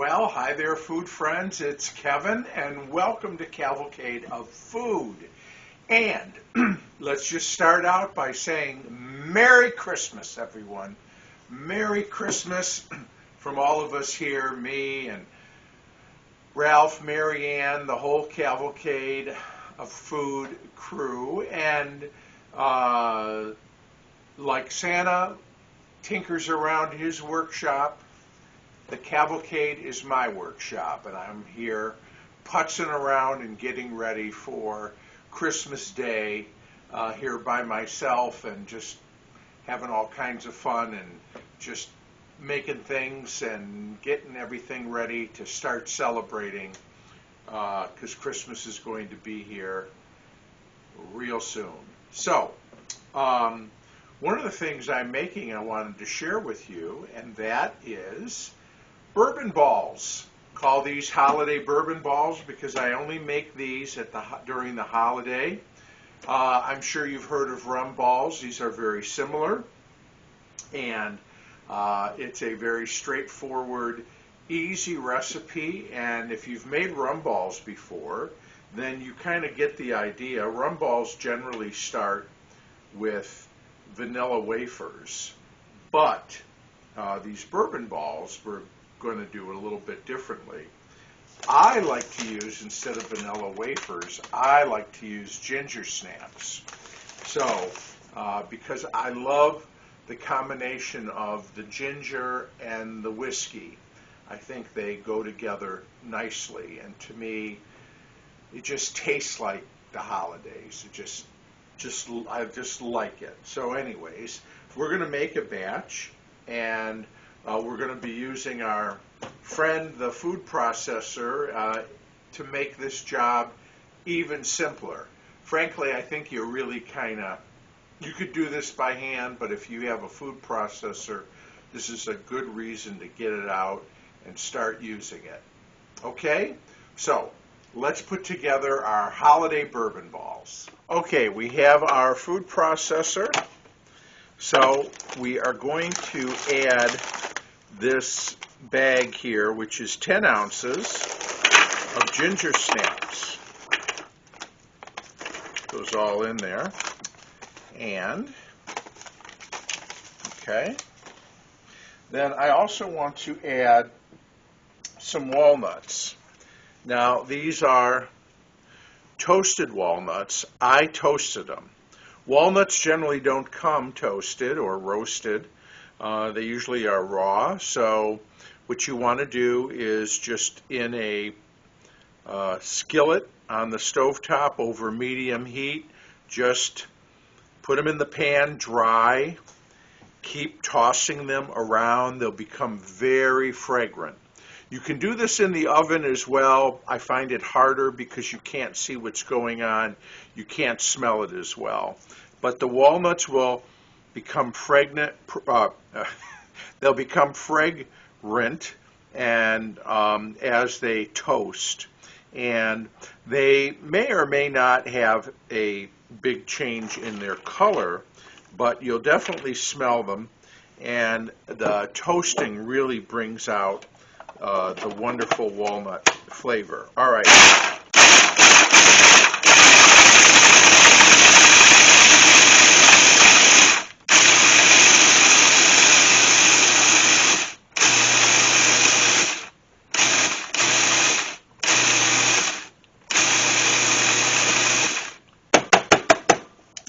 Well, hi there, food friends. It's Kevin, and welcome to Cavalcade of Food. And let's just start out by saying Merry Christmas, everyone. Merry Christmas from all of us here, me and Ralph, Mary Ann, the whole Cavalcade of Food crew. And like Santa tinkers around his workshop, the Cavalcade is my workshop, and I'm here putzing around and getting ready for Christmas Day here by myself, and just having all kinds of fun and just making things and getting everything ready to start celebrating, because Christmas is going to be here real soon. So one of the things I'm making I wanted to share with you, and that is bourbon balls. Call these holiday bourbon balls because I only make these during the holiday. I'm sure you've heard of rum balls. These are very similar, and it's a very straightforward, easy recipe. And if you've made rum balls before, then you kind of get the idea. Rum balls generally start with vanilla wafers, but these bourbon balls we're going to do it a little bit differently. I like to use, instead of vanilla wafers, I like to use ginger snaps. So because I love the combination of the ginger and the whiskey, I think they go together nicely, and to me it just tastes like the holidays. I just like it. So anyways, we're going to make a batch, and we're going to be using our friend, the food processor, to make this job even simpler. Frankly, I think you could do this by hand, but if you have a food processor, this is a good reason to get it out and start using it. Okay, so let's put together our holiday bourbon balls. Okay, we have our food processor, so we are going to add this bag here, which is 10 ounces of ginger snaps. Goes all in there. And, okay. Then I also want to add some walnuts. Now, these are toasted walnuts. I toasted them. Walnuts generally don't come toasted or roasted. They usually are raw, so what you want to do is just in a skillet on the stovetop over medium heat, just put them in the pan dry, keep tossing them around. They'll become very fragrant. You can do this in the oven as well. I find it harder because you can't see what's going on. You can't smell it as well. But the walnuts will become fragrant, and as they toast, and they may or may not have a big change in their color, but you'll definitely smell them, and the toasting really brings out the wonderful walnut flavor. All right.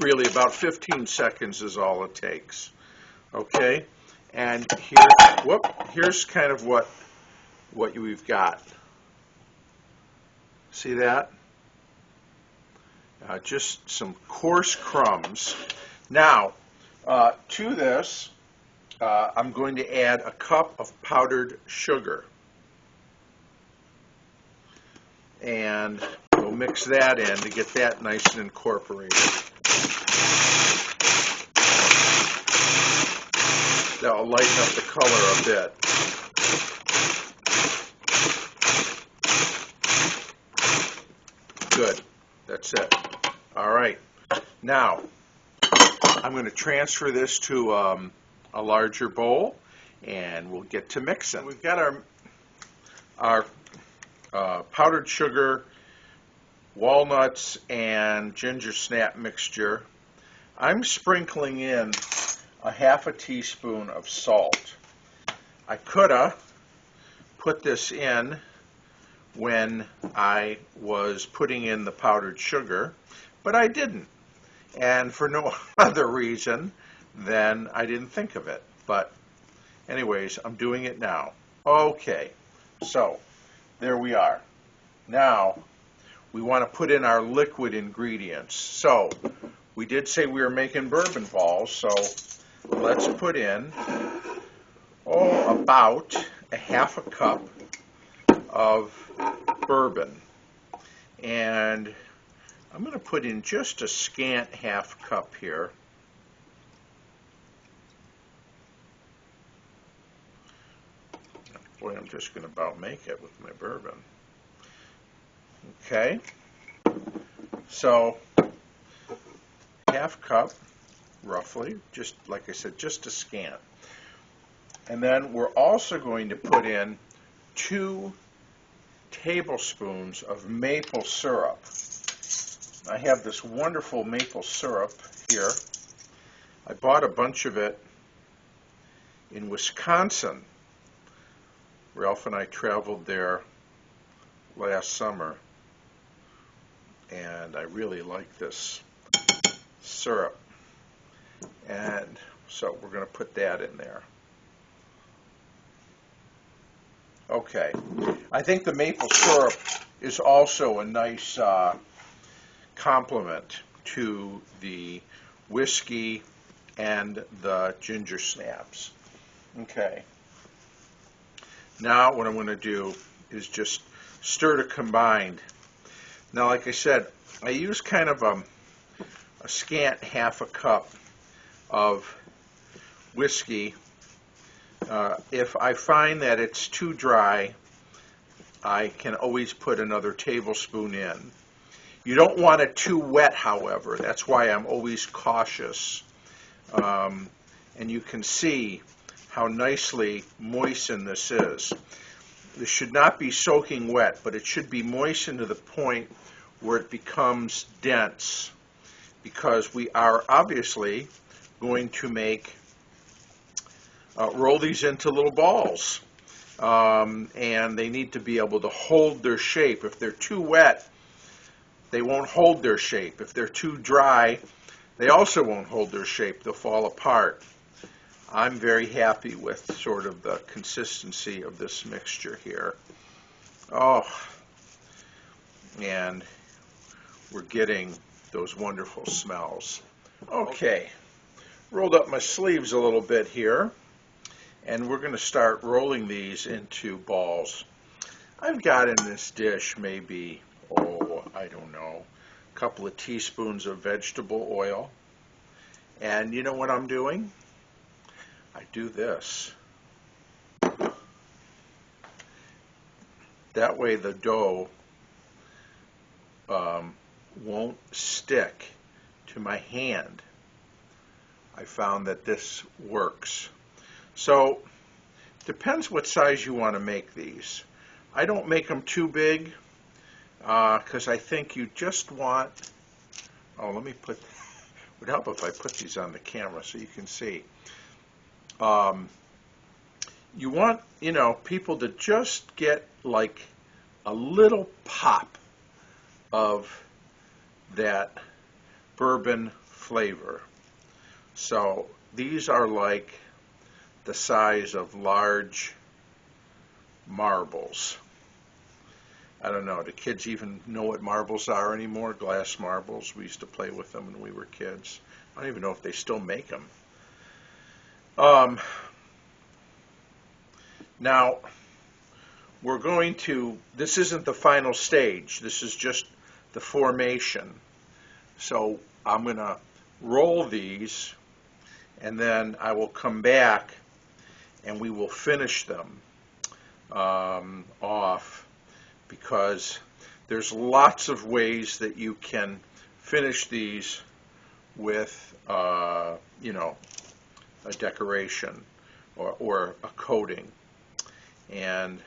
Really, about 15 seconds is all it takes. Okay, and here's kind of what we've got. See that? Just some coarse crumbs. Now, to this, I'm going to add a cup of powdered sugar, and we'll mix that in to get that nice and incorporated. That'll lighten up the color a bit. Good. That's it. All right. Now, I'm going to transfer this to a larger bowl, and we'll get to mixing. We've got our our powdered sugar, walnuts, and ginger snap mixture. I'm sprinkling in a half a teaspoon of salt. I could have put this in when I was putting in the powdered sugar, but I didn't. And for no other reason than I didn't think of it. But anyways, I'm doing it now. Okay, so there we are. Now we want to put in our liquid ingredients. So we did say we were making bourbon balls, so let's put in about a half a cup of bourbon. And I'm going to put in just a scant half cup here. Boy, I'm just going to about make it with my bourbon. Okay, so half cup, roughly, just like I said, just a scant. And then we're also going to put in 2 tablespoons of maple syrup. I have this wonderful maple syrup here. I bought a bunch of it in Wisconsin. Ralph and I traveled there last summer, and I really like this syrup. And so we're going to put that in there. Okay, I think the maple syrup is also a nice complement to the whiskey and the ginger snaps. Okay, now what I'm going to do is just stir to combine. Now, like I said, I use kind of a scant half a cup of whiskey. If I find that it's too dry, I can always put another tablespoon in. You don't want it too wet, however. That's why I'm always cautious. And you can see how nicely moistened this is. This should not be soaking wet, but it should be moistened to the point where it becomes dense, because we are obviously going to make roll these into little balls, and they need to be able to hold their shape. If they're too wet, they won't hold their shape. If they're too dry, they also won't hold their shape. They'll fall apart. I'm very happy with sort of the consistency of this mixture here. Oh, and we're getting those wonderful smells. Okay, rolled up my sleeves a little bit here, and we're going to start rolling these into balls. I've got in this dish maybe, I don't know, a couple of teaspoons of vegetable oil. And you know what I'm doing? I do this. That way the dough won't stick to my hand. I found that this works. So, depends what size you want to make these. I don't make them too big, because I think you just want, let me put, it would help if I put these on the camera so you can see. You want, people to just get like a little pop of that bourbon flavor. So these are like the size of large marbles. I don't know, do kids even know what marbles are anymore? Glass marbles. We used to play with them when we were kids. I don't even know if they still make them. Now, we're going to, this isn't the final stage. This is just the formation. So I'm going to roll these, and then I will come back and we will finish them off, because there's lots of ways that you can finish these with, a decoration or a coating. And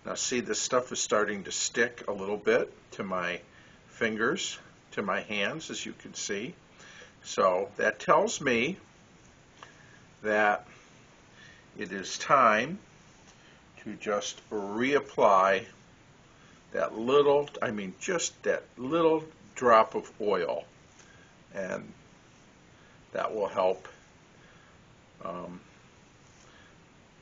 Now see, this stuff is starting to stick a little bit to my fingers, to my hands, as you can see. So that tells me that it is time to just reapply that little, just that little drop of oil, and that will help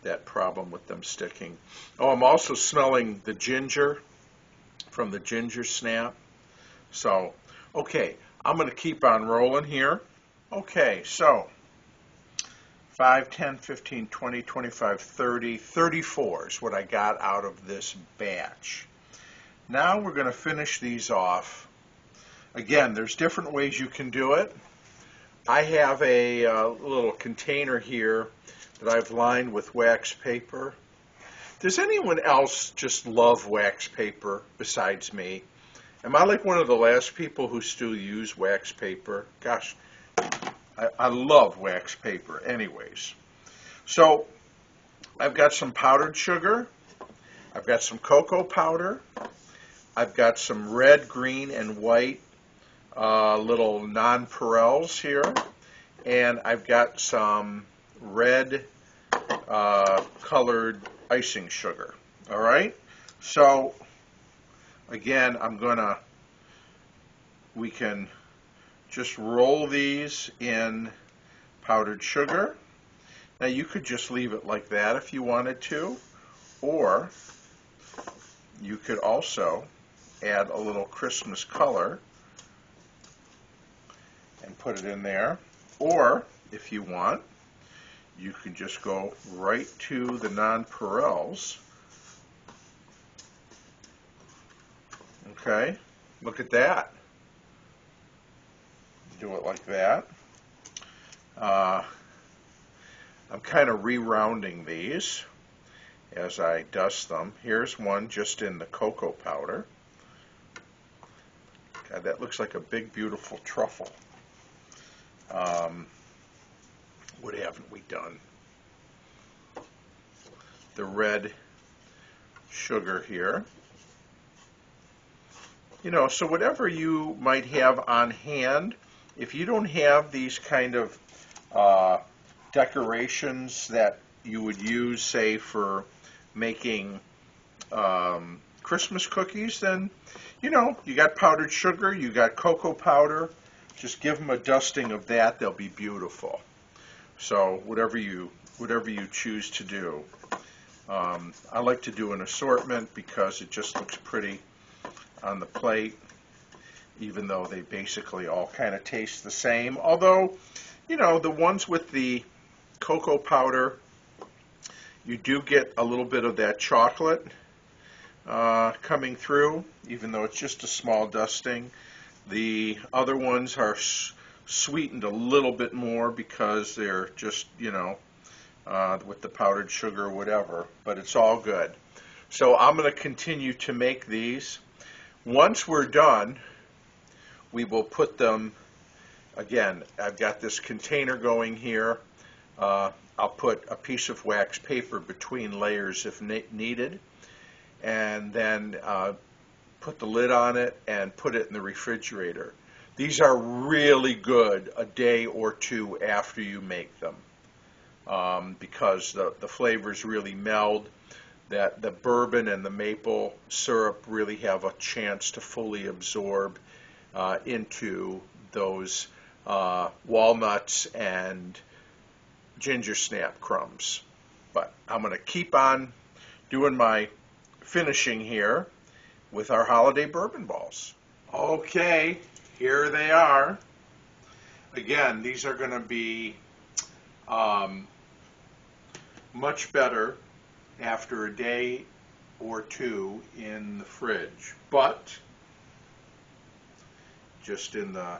that problem with them sticking. Oh, I'm also smelling the ginger from the ginger snap. So, okay, I'm going to keep on rolling here. Okay, so 5, 10, 15, 20, 25, 30, 34 is what I got out of this batch. Now we're going to finish these off. Again, there's different ways you can do it. I have a little container here that I've lined with wax paper. Does anyone else just love wax paper besides me? Am I like one of the last people who still use wax paper? Gosh, I love wax paper anyways. So I've got some powdered sugar. I've got some cocoa powder. I've got some red, green, and white little nonpareils here. And I've got some red colored icing sugar. All right? So, again, we can just roll these in powdered sugar. Now, you could just leave it like that if you wanted to, or you could also add a little Christmas color and put it in there. Or, if you want, you can just go right to the nonpareils. Okay, look at that. Do it like that. I'm kind of re-rounding these as I dust them. Here's one just in the cocoa powder. God, that looks like a big, beautiful truffle. What haven't we done? The red sugar here. You know, so whatever you might have on hand, if you don't have these kind of decorations that you would use, say, for making Christmas cookies, then, you know, you got powdered sugar, you got cocoa powder. Just give them a dusting of that, they'll be beautiful. So whatever you choose to do. I like to do an assortment because it just looks pretty on the plate, even though they basically all kind of taste the same. Although, you know, the ones with the cocoa powder, you do get a little bit of that chocolate coming through, even though it's just a small dusting. The other ones are sweetened a little bit more because they're just, you know, with the powdered sugar or whatever, but it's all good. So I'm going to continue to make these. Once we're done, we will put them, again, I've got this container going here. I'll put a piece of wax paper between layers if needed, and then put the lid on it and put it in the refrigerator. These are really good a day or two after you make them because the flavors really meld. That the bourbon and the maple syrup really have a chance to fully absorb into those walnuts and ginger snap crumbs. But I'm going to keep on doing my finishing here with our holiday bourbon balls. Okay, here they are. Again, these are going to be much better after a day or two in the fridge. But just in the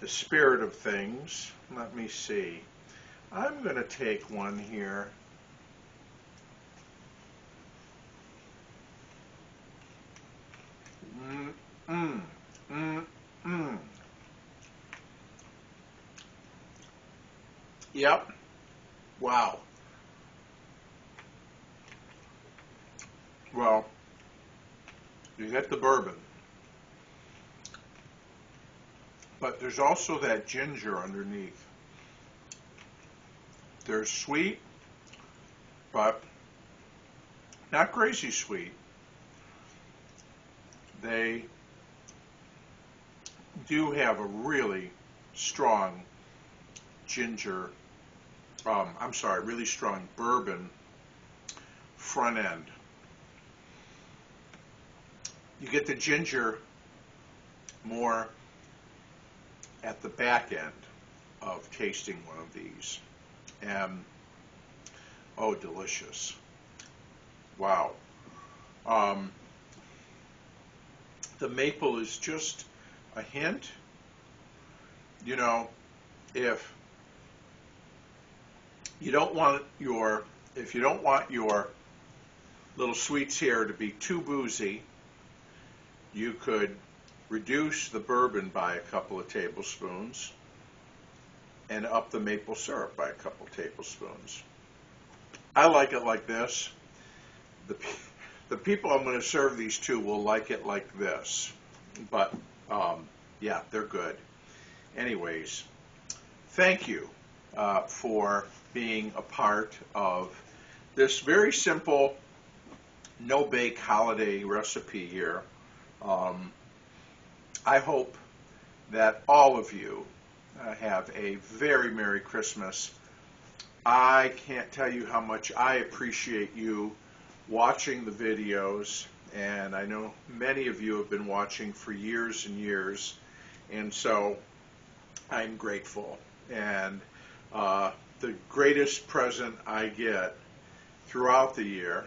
spirit of things, let me see. I'm going to take one here. Yep. Wow. Well, you get the bourbon, but there's also that ginger underneath. They're sweet, but not crazy sweet. They do have a really strong ginger, really strong bourbon front end. You get the ginger more at the back end of tasting one of these. And, oh, delicious. Wow. The maple is just a hint. You know, if you don't want your little sweets here to be too boozy, you could reduce the bourbon by a couple of tablespoons and up the maple syrup by a couple tablespoons. I like it like this. The people I'm going to serve these to will like it like this. But, yeah, they're good. Anyways, thank you for being a part of this very simple no-bake holiday recipe here. I hope that all of you have a very Merry Christmas. I can't tell you how much I appreciate you watching the videos, and I know many of you have been watching for years and years, and so I'm grateful. And the greatest present I get throughout the year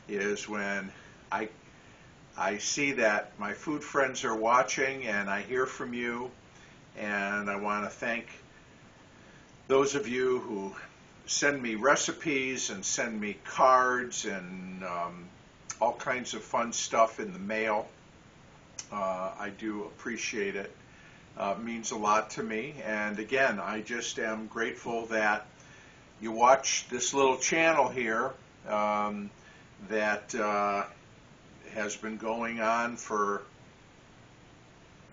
is when I see that my food friends are watching and I hear from you, and I want to thank those of you who send me recipes and send me cards and all kinds of fun stuff in the mail. I do appreciate it. It means a lot to me. And again, I just am grateful that you watch this little channel here that has been going on for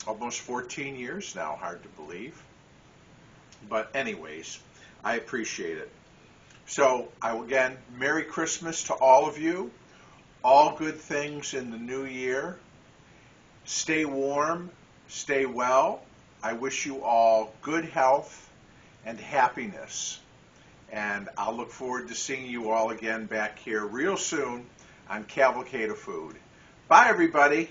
almost 14 years now. Hard to believe. But anyways, I appreciate it. So, again, Merry Christmas to all of you. All good things in the new year. Stay warm. Stay well. I wish you all good health and happiness. And I'll look forward to seeing you all again back here real soon on Cavalcade of Food. Bye, everybody.